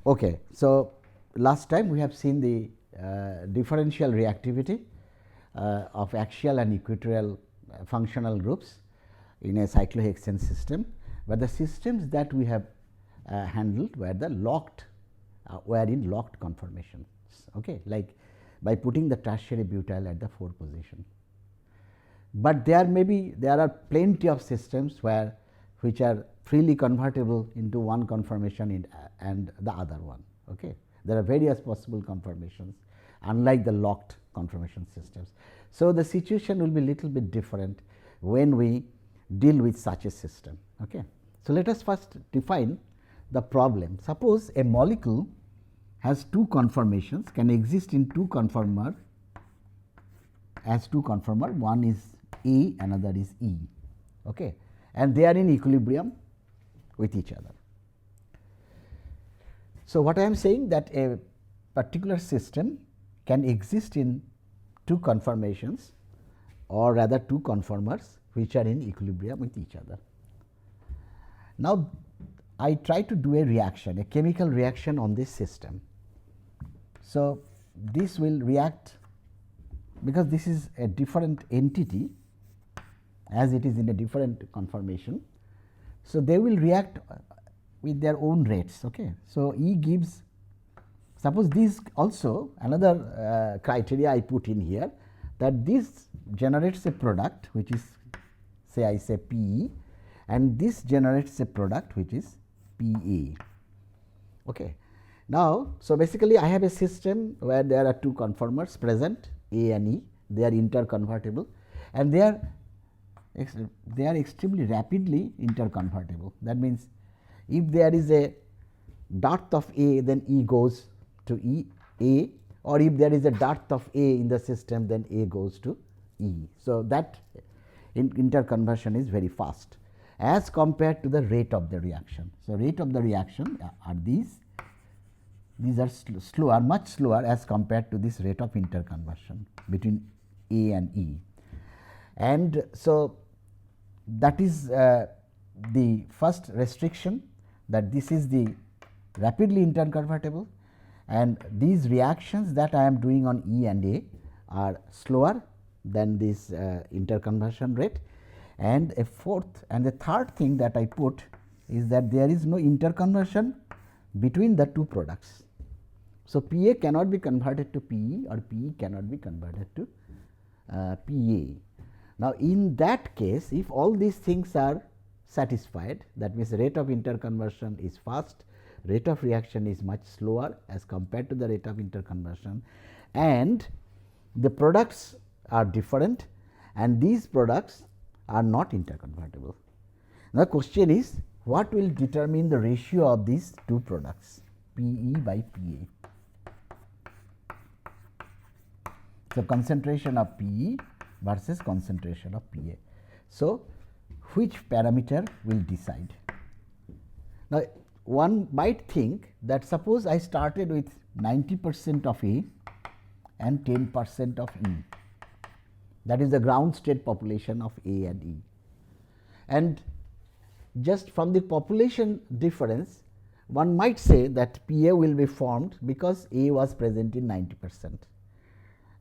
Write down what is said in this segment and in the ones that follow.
Okay, so last time we have seen the differential reactivity of axial and equatorial functional groups in a cyclohexane system, but the systems that we have handled were the locked were in locked conformations, okay, like by putting the tertiary butyl at the 4 position. But there are plenty of systems where which are freely convertible into one conformation and the other one. Okay. There are various possible conformations unlike the locked conformation systems. So, the situation will be little bit different when we deal with such a system. Okay. So, let us first define the problem. Suppose a molecule has two conformations, can exist in two conformer as two conformer, one is A, another is E, okay, and they are in equilibrium with each other. So, what I am saying that a particular system can exist in two conformations or rather two conformers which are in equilibrium with each other. Now, I try to do a reaction, a chemical reaction on this system. So, this will react because this is a different entity as it is in a different conformation. So, they will react with their own rates. Okay. So, E gives, suppose this also another criteria I put in here, that this generates a product which is, say I say PE, and this generates a product which is PA. Okay. Now, so basically I have a system where there are two conformers present, A and E, they are interconvertible and they are extremely rapidly interconvertible. That means, if there is a dearth of A, then E goes to A, or if there is a dearth of A in the system, then A goes to E. So, that interconversion is very fast as compared to the rate of the reaction. So, rate of the reaction are these are slower, much slower as compared to this rate of interconversion between A and E. And so, that is the first restriction, that this is the rapidly interconvertible, and these reactions that I am doing on E and A are slower than this interconversion rate. And a fourth and the third thing that I put is that there is no interconversion between the two products. So, PA cannot be converted to PE or PE cannot be converted to PA. Now, in that case, if all these things are satisfied, that means rate of interconversion is fast, rate of reaction is much slower as compared to the rate of interconversion, and the products are different and these products are not interconvertible. Now, the question is, what will determine the ratio of these two products, PE by PA? So, concentration of PE versus concentration of PA. So, which parameter will decide? Now, one might think that suppose I started with 90% of A and 10% of E, that is the ground state population of A and E, and just from the population difference one might say that PA will be formed because A was present in 90%.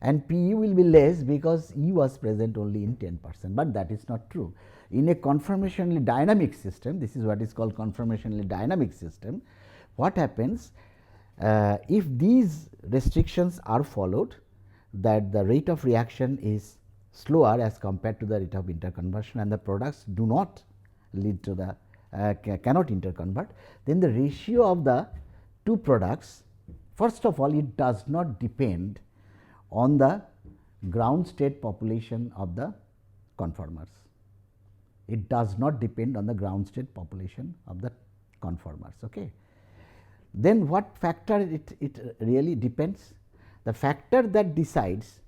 And PE will be less because E was present only in 10%, but that is not true. In a conformationally dynamic system, this is what is called conformationally dynamic system, what happens if these restrictions are followed, that the rate of reaction is slower as compared to the rate of interconversion and the products do not lead to the cannot interconvert, then the ratio of the two products, first of all, it does not depend on the ground state population of the conformers. It does not depend on the ground state population of the conformers. Okay. Then what factor it really depends? The factor that decides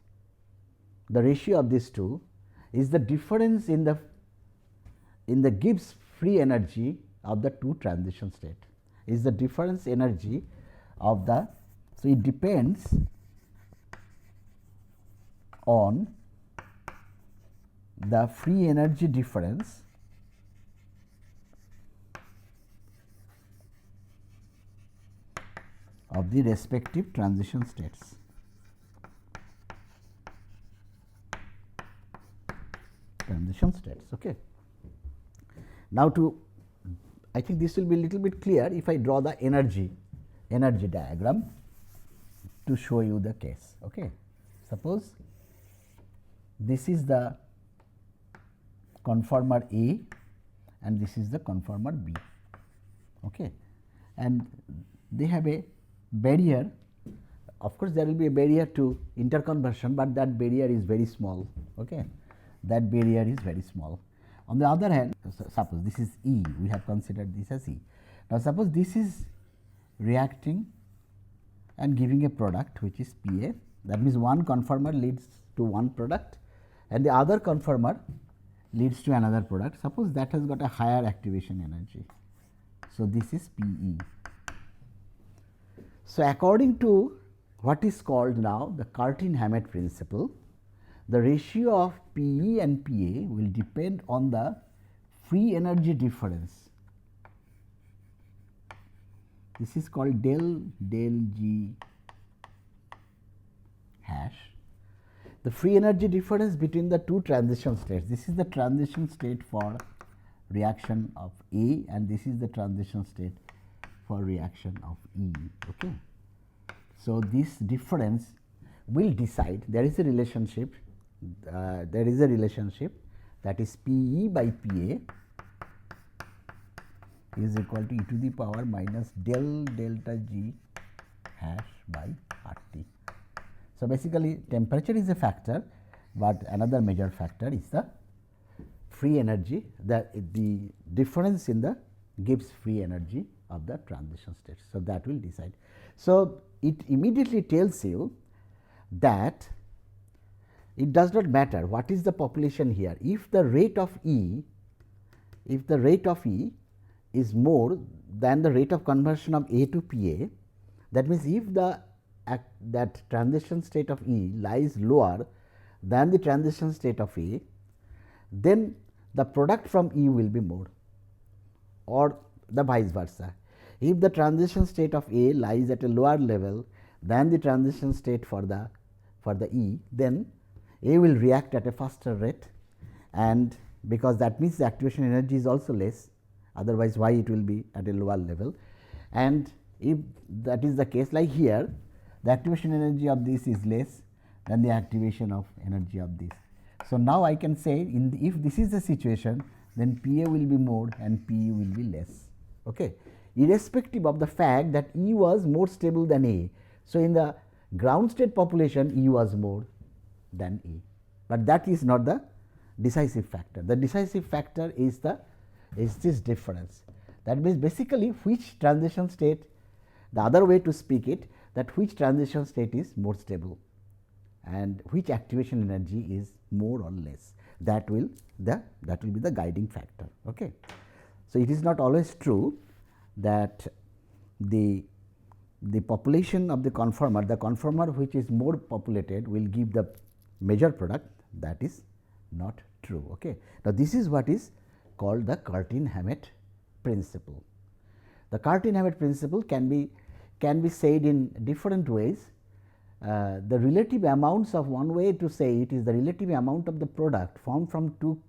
the ratio of these two is the difference in the Gibbs free energy of the two transition state, is the difference energy of the. So, it depends on the free energy difference of the respective transition states. Okay. Now, I think this will be a little bit clear if I draw the energy diagram to show you the case. Okay. Suppose this is the conformer A and this is the conformer B. Okay. And they have a barrier. Of course, there will be a barrier to interconversion, but that barrier is very small. Okay. That barrier is very small. On the other hand, suppose this is E, we have considered this as E. Now, suppose this is reacting and giving a product which is PA, that means one conformer leads to one product and the other conformer leads to another product. Suppose that has got a higher activation energy. So, this is PE. So, according to what is called now the Curtin-Hammett principle, the ratio of PE and PA will depend on the free energy difference. This is called del G hash. The free energy difference between the two transition states. This is the transition state for reaction of A and this is the transition state for reaction of E. Okay. So, this difference will decide, there is a relationship that is PE by PA is equal to e to the power minus del delta G hash by RT. So, basically temperature is a factor, but another major factor is the free energy, the difference in the Gibbs free energy of the transition states. So, that will decide. So, it immediately tells you that it does not matter what is the population here. If the rate of E is more than the rate of conversion of A to PA, that means if that transition state of E lies lower than the transition state of A, then the product from E will be more, or the vice versa. If the transition state of A lies at a lower level than the transition state for the E, then A will react at a faster rate, and because that means the activation energy is also less, otherwise why it will be at a lower level. And if that is the case, like here, the activation energy of this is less than the activation of energy of this. So, now I can say if this is the situation, then PA will be more and PE will be less, okay, irrespective of the fact that E was more stable than A. So, in the ground state population, E was more than A, but that is not the decisive factor. The decisive factor is this difference. That means, basically which transition state, the other way to speak it, that which transition state is more stable and which activation energy is more or less, that will be the guiding factor. Okay. So, it is not always true that the population of the conformer which is more populated will give the major product, that is not true. Okay. Now, this is what is called the Curtin-Hammett principle. The Curtin-Hammett principle can be said in different ways. The relative amounts of, one way to say it is the relative amount of the product formed from two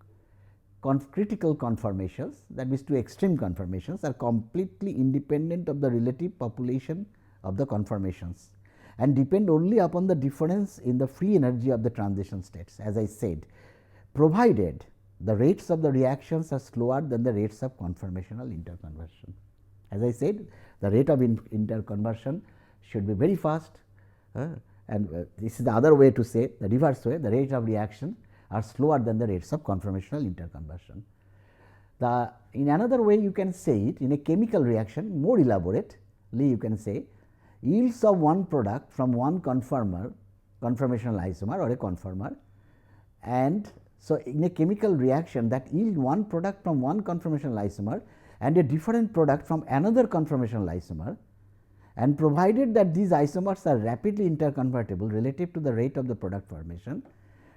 critical conformations, that means two extreme conformations, are completely independent of the relative population of the conformations and depend only upon the difference in the free energy of the transition states, as I said, provided the rates of the reactions are slower than the rates of conformational interconversion. As I said, the rate of interconversion should be very fast, and this is the other way to say, the reverse way, the rate of reaction are slower than the rates of conformational interconversion. In another way you can say it, in a chemical reaction more elaborately you can say yields of one product from one conformational isomer or a conformer, and so in a chemical reaction that yield one product from one conformational isomer and a different product from another conformational isomer, and provided that these isomers are rapidly interconvertible relative to the rate of the product formation,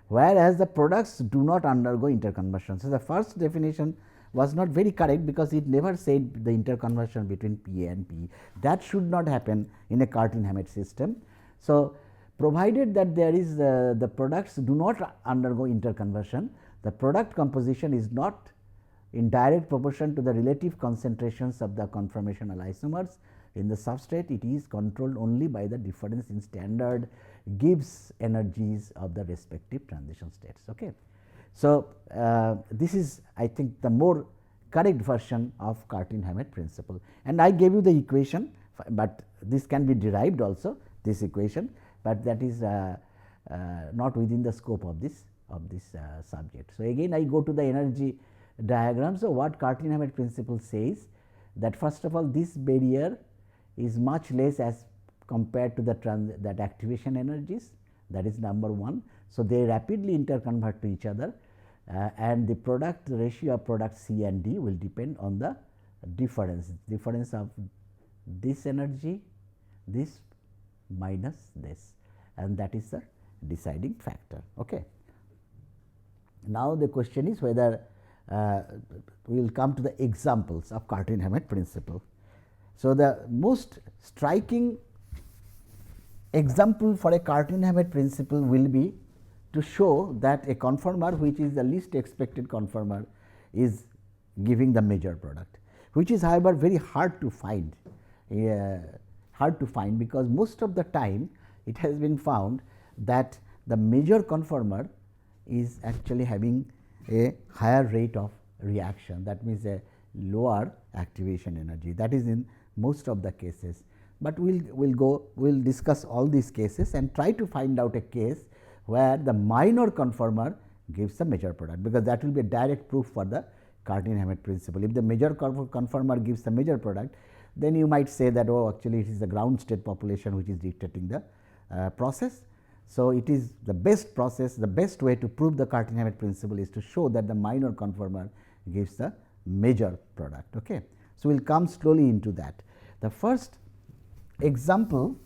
whereas the products do not undergo interconversion. So, the first definition was not very correct, because it never said the interconversion between P A and P E. That should not happen in a Cartan-Hammett system. So, provided that there is the products do not undergo interconversion, the product composition is not in direct proportion to the relative concentrations of the conformational isomers in the substrate. It is controlled only by the difference in standard Gibbs energies of the respective transition states. Okay. So, this is, I think, the more correct version of Cartan-Hammett principle, and I gave you the equation, but this can be derived also, this equation, but that is not within the scope of this subject. So, again I go to the energy diagram. So, what Cartan-Hammett principle says, that first of all this barrier is much less as compared to the activation energies, that is number 1. So, they rapidly interconvert to each other, and the product ratio of product C and D will depend on the difference of this energy, this minus this, and that is the deciding factor. Okay. Now, the question is whether we will come to the examples of Cartan-Hammett principle. So, the most striking example for a Cartan-Hammett principle will be to show that a conformer which is the least expected conformer is giving the major product, which is however very hard to find, because most of the time it has been found that the major conformer is actually having a higher rate of reaction, that means a lower activation energy, that is in most of the cases. But we will discuss all these cases and try to find out a case where the minor conformer gives the major product, because that will be a direct proof for the Cartan-Hammett principle. If the major conformer gives the major product, then you might say that, oh, actually it is the ground state population which is dictating the process. So, it is the best process, the best way to prove the Cartan-Hammett principle is to show that the minor conformer gives the major product. Okay. So, we will come slowly into that. The first example,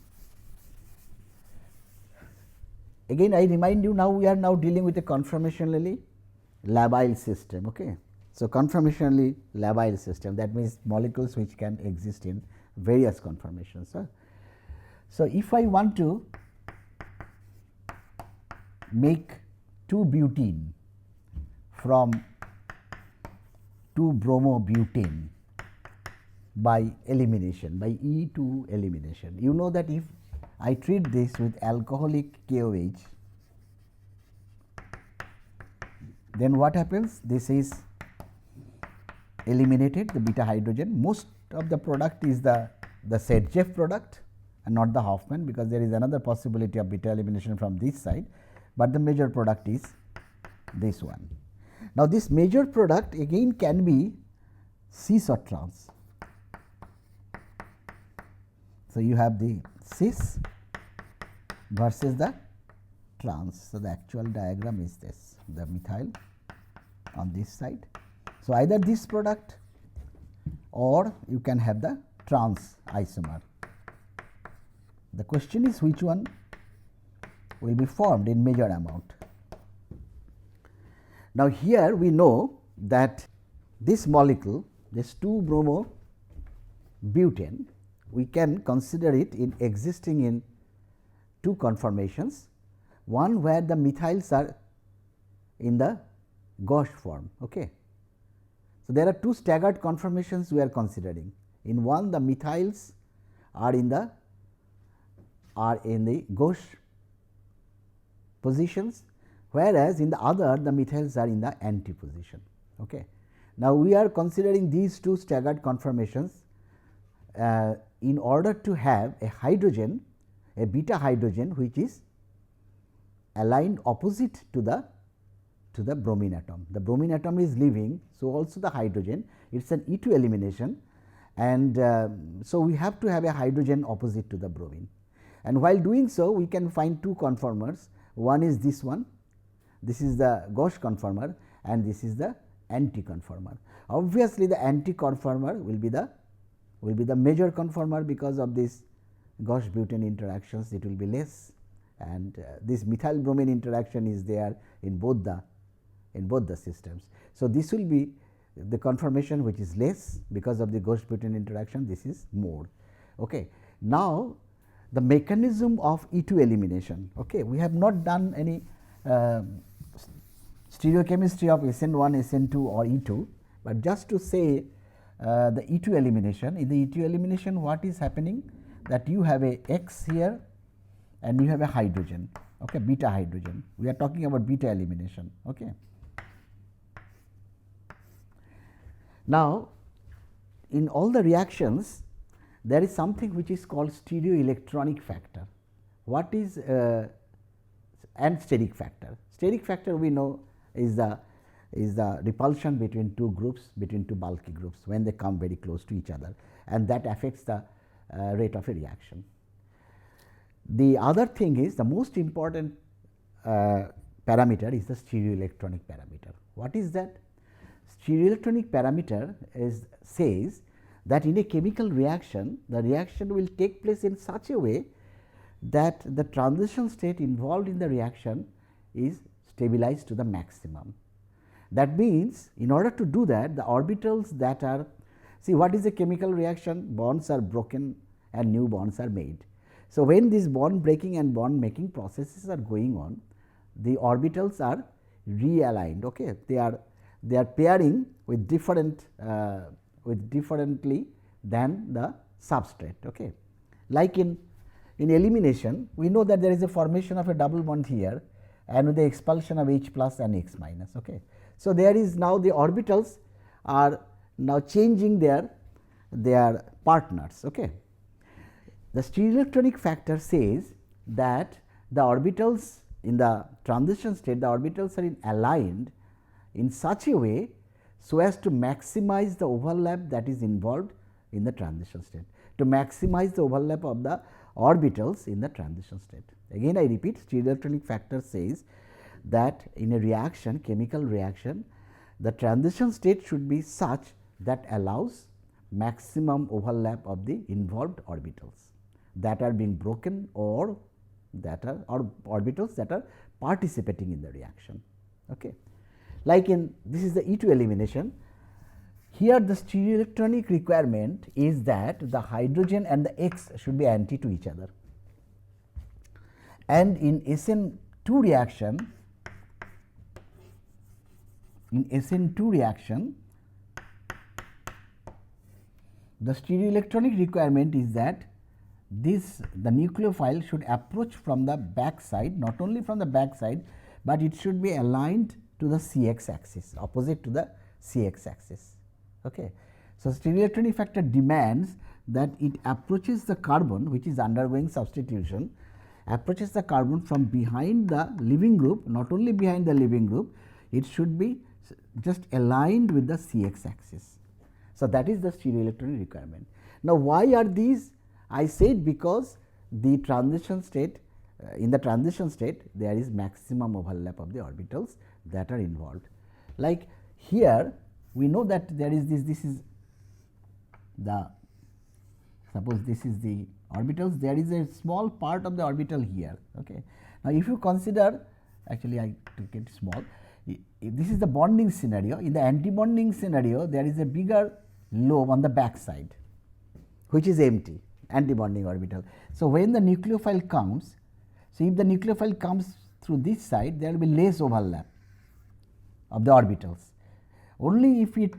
again I remind you, now we are now dealing with a conformationally labile system. Okay. So, conformationally labile system, that means molecules which can exist in various conformations. So, if I want to make 2-butene from 2-bromobutane by elimination, by E2 elimination, you know that if I treat this with alcoholic KOH, then what happens? This is eliminated, the beta hydrogen. Most of the product is the Sedgwick product and not the Hoffman, because there is another possibility of beta elimination from this side, but the major product is this one. Now, this major product again can be cis or trans. So, you have the cis versus the trans. So, the actual diagram is this, the methyl on this side. So, either this product or you can have the trans isomer. The question is which one will be formed in major amount. Now, here we know that this molecule, this 2-bromobutane, we can consider it in existing in 2 conformations, one where the methyls are in the gauche form. Okay. So, there are 2 staggered conformations we are considering. In one, the methyls are in the gauche positions, whereas in the other the methyls are in the anti position. Okay. Now, we are considering these 2 staggered conformations in order to have a hydrogen, a beta hydrogen which is aligned opposite to the bromine atom. The bromine atom is leaving, so also the hydrogen, it is an E2 elimination, and so we have to have a hydrogen opposite to the bromine. And while doing so, we can find 2 conformers. One is this one, this is the gauche conformer, and this is the anti conformer. Obviously, the anti conformer will be the major conformer, because of this gauche butane interactions it will be less, and this methyl bromine interaction is there in both the systems. So, this will be the conformation which is less because of the gauge-Button interaction, this is more. Okay. Now, the mechanism of E2 elimination. Okay. We have not done any stereochemistry of SN1, SN2 or E2, but just to say the E2 elimination. In the E2 elimination, what is happening, that you have a X here and you have a hydrogen, okay, beta hydrogen. We are talking about beta elimination. Okay. Now, in all the reactions, there is something which is called stereoelectronic factor. What is and steric factor? Steric factor we know is the repulsion between two groups, between two bulky groups when they come very close to each other, and that affects the rate of a reaction. The other thing is, the most important parameter is the stereoelectronic parameter. What is that? Stereoelectronic parameter says that in a chemical reaction, the reaction will take place in such a way that the transition state involved in the reaction is stabilized to the maximum. That means, in order to do that, the orbitals that are, see what is a chemical reaction? Bonds are broken and new bonds are made. So, when these bond breaking and bond making processes are going on, the orbitals are realigned. Okay. They are pairing with differently than the substrate. Okay. Like in elimination, we know that there is a formation of a double bond here and with the expulsion of H plus and X minus. Okay. So, there is now the orbitals are now changing their partners. Okay. The stereoelectronic factor says that the orbitals in the transition state, the orbitals are aligned in such a way so as to maximize the overlap that is involved in the transition state, to maximize the overlap of the orbitals in the transition state. Again I repeat, stereoelectronic factor says that in a reaction, chemical reaction, the transition state should be such that allows maximum overlap of the involved orbitals that are being broken or that are orbitals that are participating in the reaction. Okay. Like in this is the E2 elimination. Here the stereoelectronic requirement is that the hydrogen and the X should be anti to each other, and in SN2 reaction, the stereoelectronic requirement is that the nucleophile should approach from the back side, not only from the back side, but it should be aligned to the CX axis, opposite to the CX axis. Okay. So, stereoelectronic factor demands that it approaches the carbon which is undergoing substitution, approaches the carbon from behind the leaving group, not only behind the leaving group, it should be just aligned with the CX axis. So, that is the stereoelectronic requirement. Now, why are these? I said because the transition state, in the transition state there is maximum overlap of the orbitals that are involved. Like here we know that there is this is the, suppose this is the orbitals, there is a small part of the orbital here. Okay. Now, if you consider, actually I took it small, this is the bonding scenario. In the anti-bonding scenario, there is a bigger lobe on the back side which is empty, anti-bonding orbital. So, when the nucleophile comes, so if the nucleophile comes through this side, there will be less overlap of the orbitals. Only if it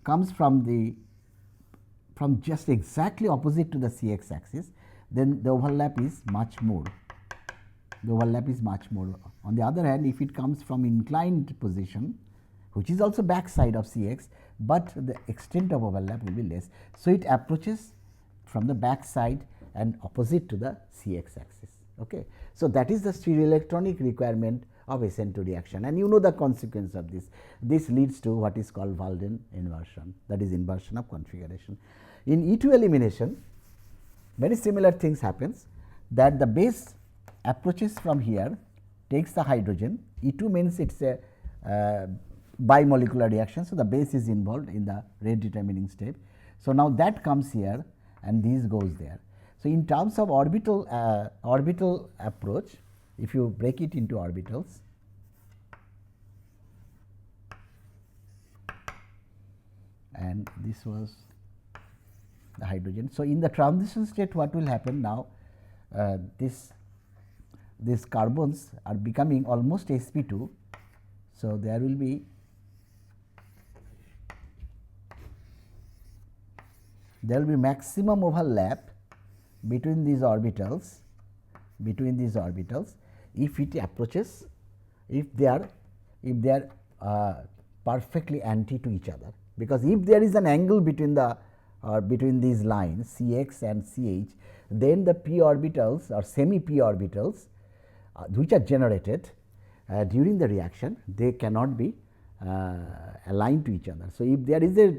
comes from just exactly opposite to the CX axis, then the overlap is much more. The overlap is much more. On the other hand, if it comes from inclined position, which is also back side of CX, but the extent of overlap will be less. So, it approaches from the back side and opposite to the CX axis. Okay. So, that is the stereoelectronic requirement of SN2 reaction, and you know the consequence of this. This leads to what is called Walden inversion, that is inversion of configuration. In E2 elimination, very similar things happens, that the base approaches from here, takes the hydrogen. E2 means it is a bimolecular reaction. So, the base is involved in the rate determining step. So, now that comes here and this goes there. So, in terms of orbital approach, if you break it into orbitals, and this was the hydrogen. So, in the transition state what will happen now, these carbons are becoming almost sp2. So, there will be maximum overlap between these orbitals, if it approaches, if they are perfectly anti to each other, because if there is an angle between the between these lines Cx and Ch, then the p orbitals or semi p orbitals which are generated during the reaction, they cannot be aligned to each other. So, if there is a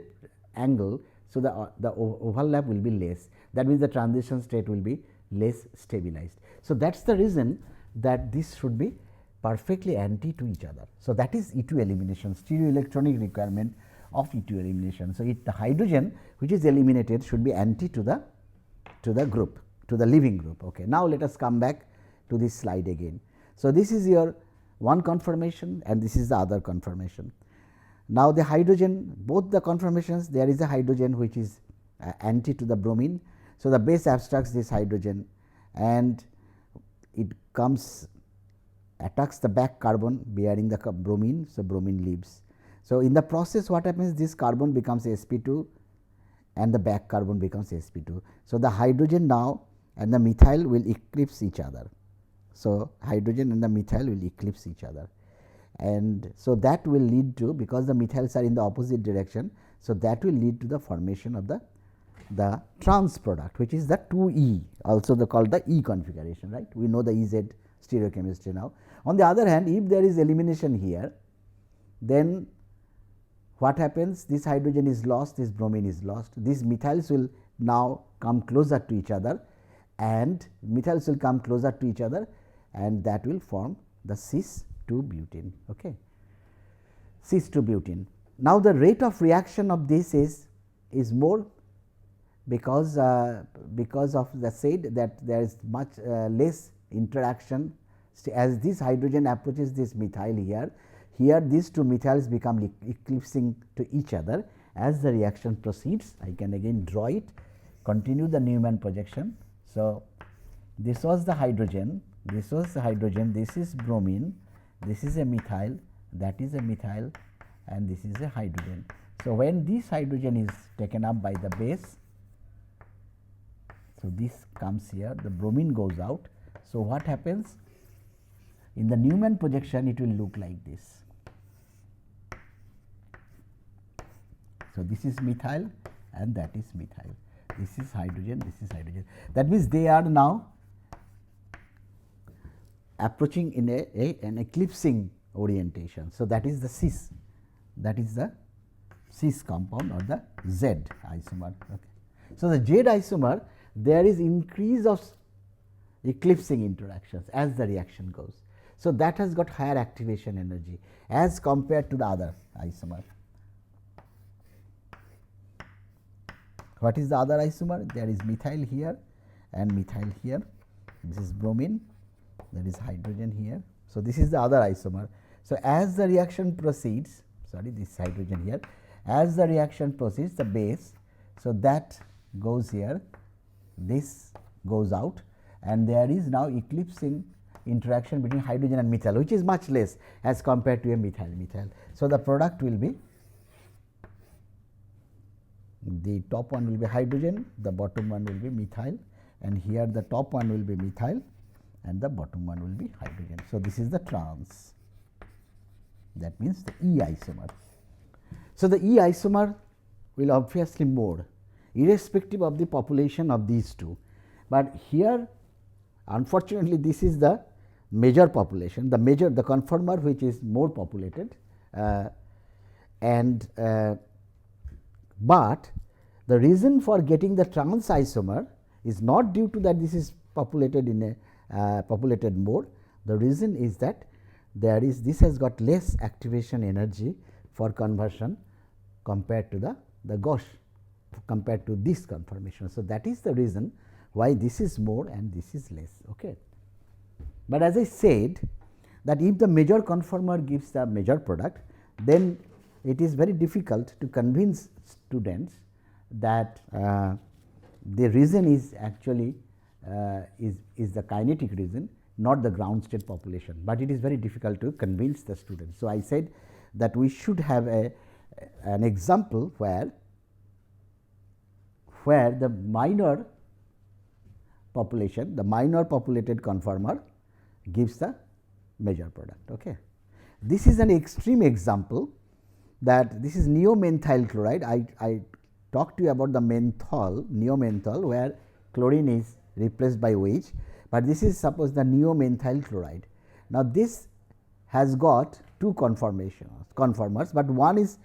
angle, so the overlap will be less, that means the transition state will be less stabilized. So, that is the reason that this should be perfectly anti to each other. So, that is E2 elimination, stereoelectronic requirement of E2 elimination. So, the hydrogen which is eliminated should be anti to the group, to the leaving group. Okay. Now, let us come back to this slide again. So, this is your one conformation and this is the other conformation. Now, the hydrogen, both the conformations, there is a hydrogen which is anti to the bromine. So, the base abstracts this hydrogen and it comes attacks the back carbon bearing the bromine. So, bromine leaves. So, in the process what happens, this carbon becomes sp2 and the back carbon becomes sp2. So, the hydrogen now and the methyl will eclipse each other. So, hydrogen and the methyl will eclipse each other, and so that will lead to, because the methyls are in the opposite direction. So, that will lead to the formation of the trans product, which is the 2E, also called the E configuration, right. We know the Ez stereochemistry now. On the other hand, if there is elimination here, then what happens, this hydrogen is lost, this bromine is lost, these methyls will now come closer to each other and methyls will come closer to each other, and that will form the cis 2 butene. Okay. Cis 2 butene. Now, the rate of reaction of this is more because of the said that there is much less interaction as this hydrogen approaches this methyl here. Here these two methyls become eclipsing to each other. As the reaction proceeds, I can again draw it, continue the Newman projection. So, this was the hydrogen, this is bromine, this is a methyl, that is a methyl, and this is a hydrogen. So, when this hydrogen is taken up by the base, so this comes here, the bromine goes out. So, what happens in the Newman projection, it will look like this. So, this is methyl and that is methyl, this is hydrogen, this is hydrogen. That means, they are now approaching in an eclipsing orientation. So, that is the cis, that is the cis compound or the Z isomer. Okay. So, the Z isomer, there is increase of eclipsing interactions as the reaction goes. So, that has got higher activation energy as compared to the other isomer. What is the other isomer? There is methyl here and methyl here, this is bromine, there is hydrogen here. So, this is the other isomer. So, as the reaction proceeds, sorry, this hydrogen here, as the reaction proceeds, the base, so that goes here, this goes out, and there is now eclipsing interaction between hydrogen and methyl, which is much less as compared to a methyl. So, the product will be, the top one will be hydrogen, the bottom one will be methyl, and here the top one will be methyl and the bottom one will be hydrogen. So, this is the trans, that means the E isomer. So, the E isomer will obviously more irrespective of the population of these two, but here unfortunately, this is the major population, the conformer which is more populated, but the reason for getting the trans isomer is not due to that this is populated in a populated more. The reason is that there is, this has got less activation energy for conversion compared to the gauche, compared to this conformation. So, that is the reason why this is more and this is less. Okay. But as I said that if the major conformer gives the major product, then it is very difficult to convince students that the reason is actually is the kinetic reason, not the ground state population, but it is very difficult to convince the students. So, I said that we should have an example where the minor population, the minor populated conformer gives the major product. Okay. This is an extreme example, that this is neomethyl chloride. I talked to you about the menthol, neomenthol, where chlorine is replaced by OH, but this is suppose the neomethyl chloride. Now, this has got two conformers, but one is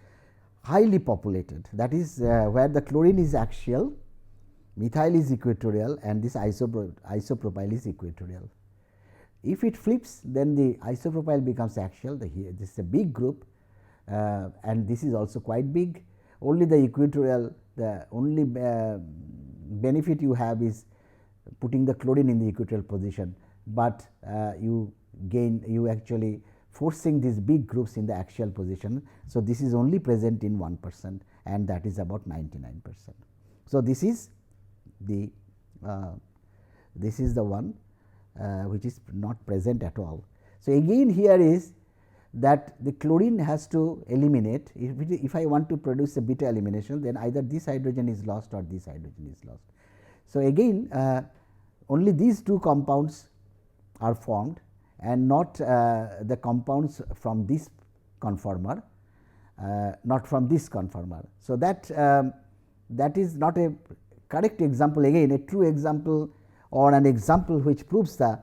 highly populated, that is where the chlorine is axial, methyl is equatorial, and this isopropyl is equatorial. If it flips, then the isopropyl becomes axial. Here this is a big group, and this is also quite big. Only the equatorial, the only benefit you have is putting the chlorine in the equatorial position, but you actually forcing these big groups in the axial position. So, this is only present in 1%, and that is about 99%. So, this is the one which is not present at all. So, again here is that the chlorine has to eliminate. If I want to produce a beta elimination, then either this hydrogen is lost or this hydrogen is lost. So, again only these two compounds are formed, and not the compounds from this conformer, not from this conformer. So, that is not a correct example, again a true example or an example which proves the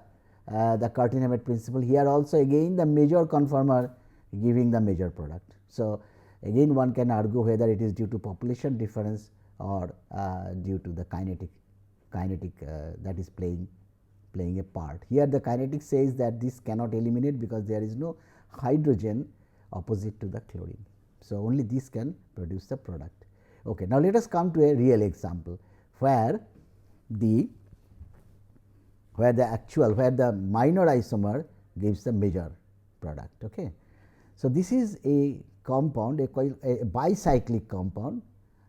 Curtin-Hammett principle. Here also again the major conformer giving the major product. So, again one can argue whether it is due to population difference or due to the kinetic that is playing a part. Here the kinetic says that this cannot eliminate because there is no hydrogen opposite to the chlorine. So, only this can produce the product. Okay. Now, let us come to a real example where the minor isomer gives the major product. Okay. So, this is a compound, a bicyclic compound.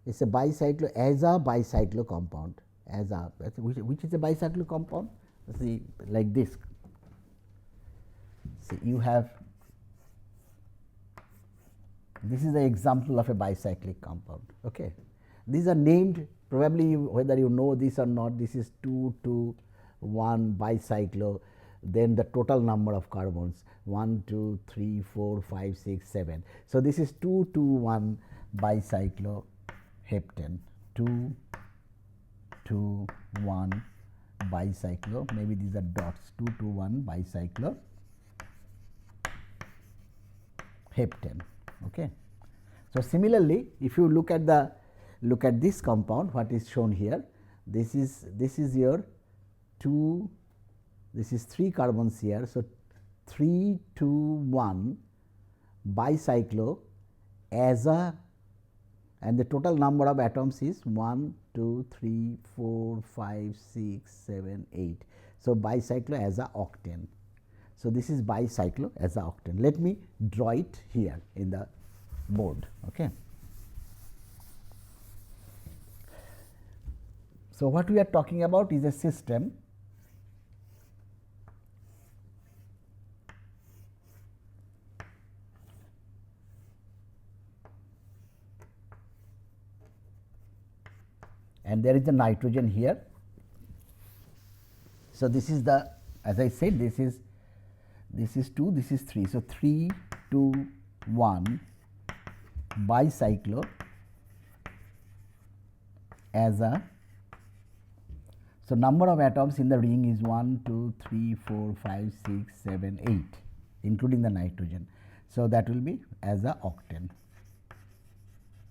It is a bicyclo compound, which is a bicyclo compound. See, like this. See, you have, this is the example of a bicyclic compound. Okay. These are named, probably whether you know this or not, this is 2,2,1 bicyclo, then the total number of carbons 1, 2, 3, 4, 5, 6, 7. So, this is 2,2,1 bicycloheptane, 2,2,1 bicyclo, maybe these are dots, 2,2,1 bicycloheptane. Okay. So, similarly, if you look at this compound, what is shown here, this is your 2, this is 3 carbons here. So, 3, 2, 1 bicyclo and the total number of atoms is 1, 2, 3, 4, 5, 6, 7, 8. So, bicyclo as a octane. So, this is bicyclo as a octane. Let me draw it here in the board. Okay. So, what we are talking about is a system and there is a nitrogen here. So, this is the, as I said, this is 2, this is 3. So, 3, 2, 1 bicyclo as a, so number of atoms in the ring is 1, 2, 3, 4, 5, 6, 7, 8 including the nitrogen. So, that will be as a octane,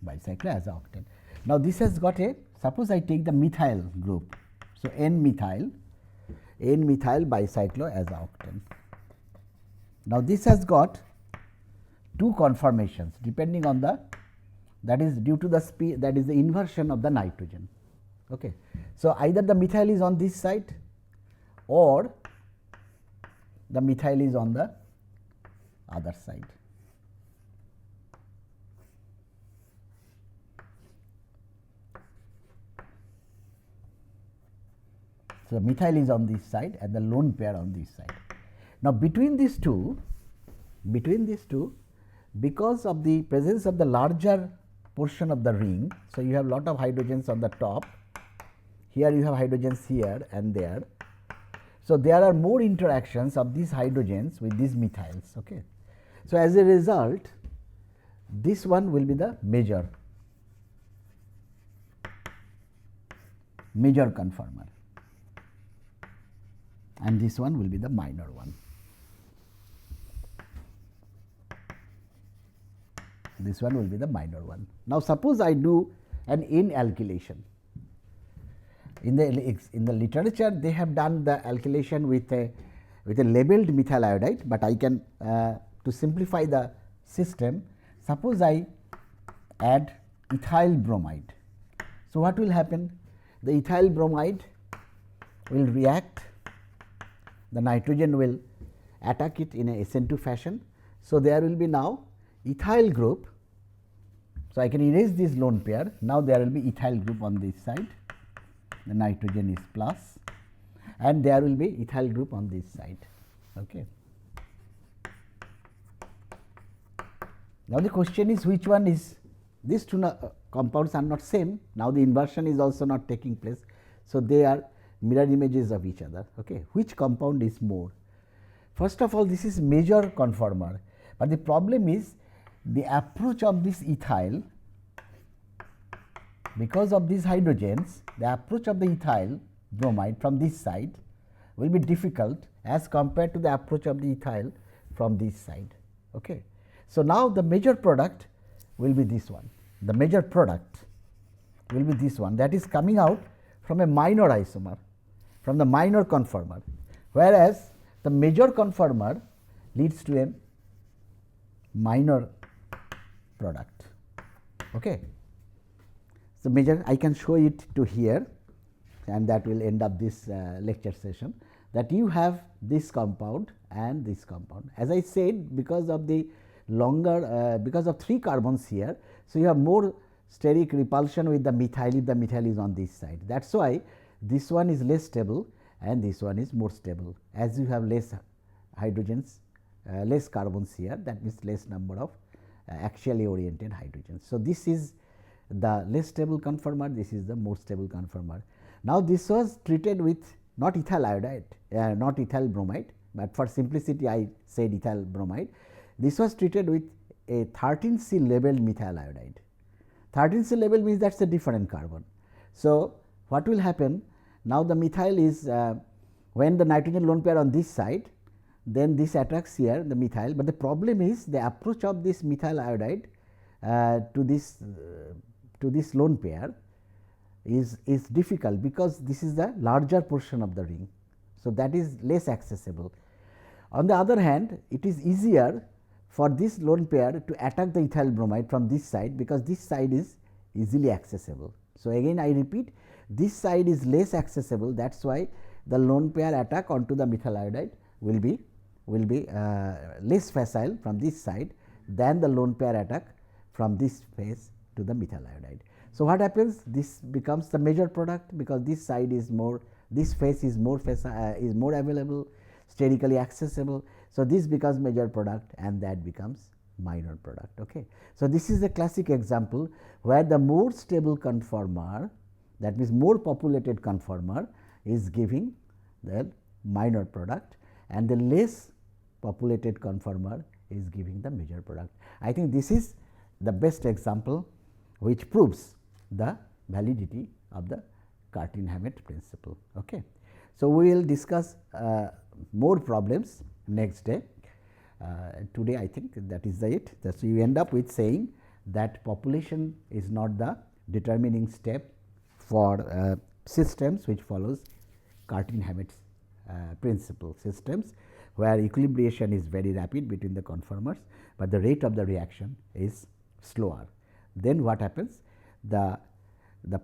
bicyclo as a octane. Now, this has got a, suppose I take the methyl group. So, N-methyl bicyclo as a octane. Now, this has got two conformations depending on the, that is due to the speed, that is the inversion of the nitrogen. Okay. So, either the methyl is on this side or the methyl is on the other side. So, methyl is on this side and the lone pair on this side. Now, between these two, because of the presence of the larger portion of the ring, so you have lot of hydrogens on the top, here you have hydrogens here and there. So, there are more interactions of these hydrogens with these methyls. Okay. So, as a result, this one will be the major conformer and this one will be the minor one. This one will be the minor one. Now, suppose I do an N alkylation. In the literature, they have done the alkylation with a labeled methyl iodide, but I can to simplify the system. Suppose I add ethyl bromide. So, what will happen? The ethyl bromide will react, the nitrogen will attack it in a SN2 fashion. So, there will be now ethyl group. So, I can erase this lone pair. Now, there will be ethyl group on this side, the nitrogen is plus and there will be ethyl group on this side. Okay. Now, the question is which one is, these two compounds are not same. Now, the inversion is also not taking place. So, they are mirror images of each other. Okay. Which compound is more? First of all, this is major conformer, but the problem is the approach of this ethyl, because of these hydrogens, the approach of the ethyl bromide from this side will be difficult as compared to the approach of the ethyl from this side. Okay. So, now the major product will be this one, the major product will be this one, that is coming out from a minor isomer, from the minor conformer, whereas the major conformer leads to a minor product. Okay. So, major, I can show it to here and that will end up this lecture session, that you have this compound and this compound. As I said, because of the longer because of 3 carbons here. So, you have more steric repulsion with the methyl if the methyl is on this side. That is why this one is less stable and this one is more stable. As you have less hydrogens, less carbons here, that means less number of axially oriented hydrogens. So, this is the less stable conformer, this is the more stable conformer. Now, this was treated with not ethyl iodide, not ethyl bromide, but for simplicity I said ethyl bromide. This was treated with a 13C labeled methyl iodide. 13C label means that is a different carbon. So, what will happen? Now, the methyl is when the nitrogen lone pair on this side, then this attracts here the methyl, but the problem is the approach of this methyl iodide to this lone pair is difficult, because this is the larger portion of the ring. So, that is less accessible. On the other hand, it is easier for this lone pair to attack the ethyl bromide from this side, because this side is easily accessible. So, again I repeat, this side is less accessible, that is why the lone pair attack onto the methyl iodide will be less facile from this side than the lone pair attack from this face to the methyl iodide. So, what happens? This becomes the major product, because this side is more, this face is more available, sterically accessible. So, this becomes major product and that becomes minor product. Okay. So, this is a classic example where the more stable conformer, that means more populated conformer, is giving the minor product, and the less populated conformer is giving the major product. I think this is the best example which proves the validity of the Cartan-Hammett principle. Okay. So, we will discuss more problems next day. Today I think that is it. So, you end up with saying that population is not the determining step for systems which follows Cartan-Hammett's principle, systems where equilibration is very rapid between the conformers, but the rate of the reaction is slower. Then what happens? The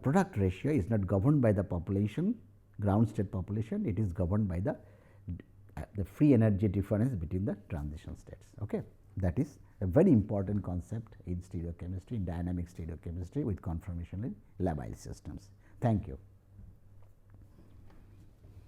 product ratio is not governed by the population, ground state population, it is governed by the free energy difference between the transition states. Okay. That is a very important concept in stereochemistry, in dynamic stereochemistry with conformation in labile systems. Thank you.